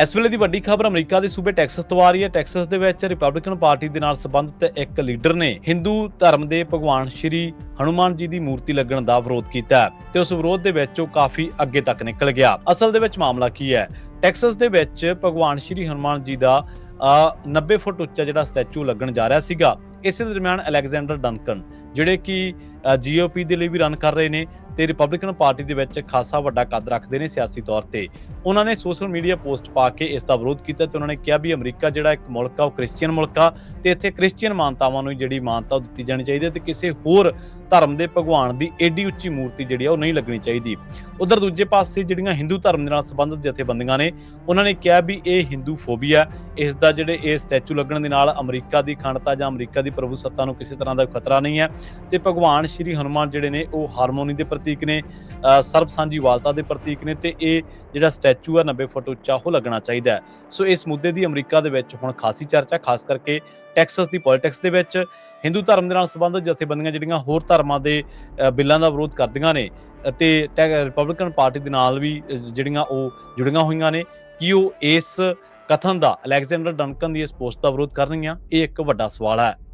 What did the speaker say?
ਇਸ ਵੇਲੇ ਦੀ ਵੱਡੀ ਖਬਰ ਅਮਰੀਕਾ ਦੇ ਸੂਬੇ ਟੈਕਸਸ ਤੋਂ ਆ ਰਹੀ ਹੈ। ਟੈਕਸਸ ਦੇ ਵਿੱਚ ਰਿਪਬਲਿਕਨ ਪਾਰਟੀ ਦੇ ਨਾਲ ਸੰਬੰਧਿਤ ਇੱਕ ਲੀਡਰ ਨੇ ਹਿੰਦੂ ਧਰਮ ਦੇ ਭਗਵਾਨ ਸ਼੍ਰੀ ਹਨੂਮਾਨ ਜੀ ਦੀ ਮੂਰਤੀ ਲੱਗਣ ਦਾ ਵਿਰੋਧ ਕੀਤਾ ਤੇ ਉਸ ਵਿਰੋਧ ਦੇ ਵਿੱਚ ਉਹ ਕਾਫੀ ਅੱਗੇ ਤੱਕ ਨਿਕਲ ਗਿਆ। ਅਸਲ ਦੇ ਵਿੱਚ ਮਾਮਲਾ ਕੀ ਹੈ? ਟੈਕਸਸ ਦੇ ਵਿੱਚ ਭਗਵਾਨ ਸ਼੍ਰੀ ਹਨੂਮਾਨ ਜੀ ਦਾ 90 ਫੁੱਟ ਉੱਚਾ ਜਿਹੜਾ ਸਟੈਚੂ ਲੱਗਣ ਜਾ ਰਿਹਾ ਸੀਗਾ। ਇਸੇ ਦਰਮਿਆਨ ਅਲੈਗਜ਼ੈਂਡਰ ਡਨਕਨ ਜਿਹੜੇ ਕਿ ਜੀਓਪੀ ਦੇ ਲਈ ਵੀ ਰਨ ਕਰ ਰਹੇ ਨੇ ਤੇ ਰਿਪਬਲਿਕਨ ਪਾਰਟੀ ਦੇ ਵਿੱਚ ਖਾਸਾ ਵੱਡਾ ਕੱਦ ਰੱਖਦੇ ਨੇ ਸਿਆਸੀ ਤੌਰ ਤੇ, ਉਹਨਾਂ ਨੇ ਸੋਸ਼ਲ ਮੀਡੀਆ ਪੋਸਟ ਪਾ ਕੇ ਇਸ ਦਾ ਵਿਰੋਧ ਕੀਤਾ ਤੇ ਉਹਨਾਂ ਨੇ ਕਿਹਾ ਵੀ ਅਮਰੀਕਾ ਜਿਹੜਾ ਇੱਕ ਮੁਲਕ ਆ ਉਹ ਕ੍ਰਿਸਚੀਅਨ ਮੁਲਕ ਆ ਤੇ ਇੱਥੇ ਕ੍ਰਿਸਚੀਅਨ ਮਾਨਤਾਵਾਂ ਨੂੰ ਜਿਹੜੀ ਮਾਨਤਾ ਉਹ ਦਿੱਤੀ ਜਾਣੀ ਚਾਹੀਦੀ ਹੈ ਤੇ ਕਿਸੇ ਹੋਰ ਧਰਮ ਦੇ ਭਗਵਾਨ ਦੀ ਏਡੀ ਉੱਚੀ ਮੂਰਤੀ ਜਿਹੜੀ ਆ ਉਹ ਨਹੀਂ ਲੱਗਣੀ ਚਾਹੀਦੀ। ਉਧਰ ਦੂਜੇ ਪਾਸੇ ਜਿਹੜੀਆਂ ਹਿੰਦੂ ਧਰਮ ਦੇ ਨਾਲ ਸੰਬੰਧਿਤ ਜਥੇਬੰਦੀਆਂ ਨੇ ਉਹਨਾਂ ਨੇ ਕਿਹਾ ਵੀ ਇਹ ਹਿੰਦੂ ਫੋਬੀਆ, ਇਸ ਦਾ ਜਿਹੜੇ ਇਹ ਸਟੈਚੂ ਲੱਗਣ ਦੇ ਨਾਲ ਅਮਰੀਕਾ ਦੀ ਅਖੰਡਤਾ ਜਾਂ ਅਮਰੀਕਾ ਦੀ ਪ੍ਰਭੂ ਸੱਤਾ ਨੂੰ ਕਿਸੇ ਤਰ੍ਹਾਂ ਦਾ ਖਤਰਾ ਨਹੀਂ ਹੈ ਤੇ ਭਗਵਾਨ ਸ਼੍ਰੀ ਹਨੂਮਾਨ ਜਿਹੜੇ ਨੇ ਉਹ ਹਾਰਮੋਨੀ ਦੇ ਪ੍ਰਤੀਕ ਨੇ, ਸਰਬ ਸਾਂਝੀਵਾਲਤਾ ਦੇ ਪ੍ਰਤੀਕ ਨੇ ਤੇ ਇਹ ਜਿਹੜਾ ਸਟੈਚੂ ਆ 90 ਫੁੱਟ ਉੱਚਾ ਉਹ ਲੱਗਣਾ ਚਾਹੀਦਾ ਹੈ। ਸੋ ਇਸ ਮੁੱਦੇ ਦੀ ਅਮਰੀਕਾ ਦੇ ਵਿੱਚ ਹੁਣ ਖਾਸੀ ਚਰਚਾ, ਖਾਸ ਕਰਕੇ ਟੈਕਸਸ ਦੀ ਪੋਲਿਟਿਕਸ ਦੇ ਵਿੱਚ। ਹਿੰਦੂ ਧਰਮ ਦੇ ਨਾਲ ਸੰਬੰਧਿਤ ਜਥੇਬੰਦੀਆਂ ਜਿਹੜੀਆਂ ਹੋਰ ਧਰਮਾਂ ਦੇ ਬਿੱਲਾਂ ਦਾ ਵਿਰੋਧ ਕਰਦੀਆਂ ਨੇ ਅਤੇ ਰਿਪਬਲਿਕਨ ਪਾਰਟੀ ਦੇ ਨਾਲ ਵੀ ਜਿਹੜੀਆਂ ਉਹ ਜੁੜੀਆਂ ਹੋਈਆਂ ਨੇ ਕਿ ਉਹ ਇਸ ਕਥਨ ਦਾ, ਅਲੈਗਜ਼ੈਂਡਰ ਡਨਕਨ ਦੀ ਇਸ ਪੋਸਟ ਦਾ ਵਿਰੋਧ ਕਰਨਗੀਆਂ। ਇਹ ਇੱਕ ਵੱਡਾ ਸਵਾਲ ਹੈ।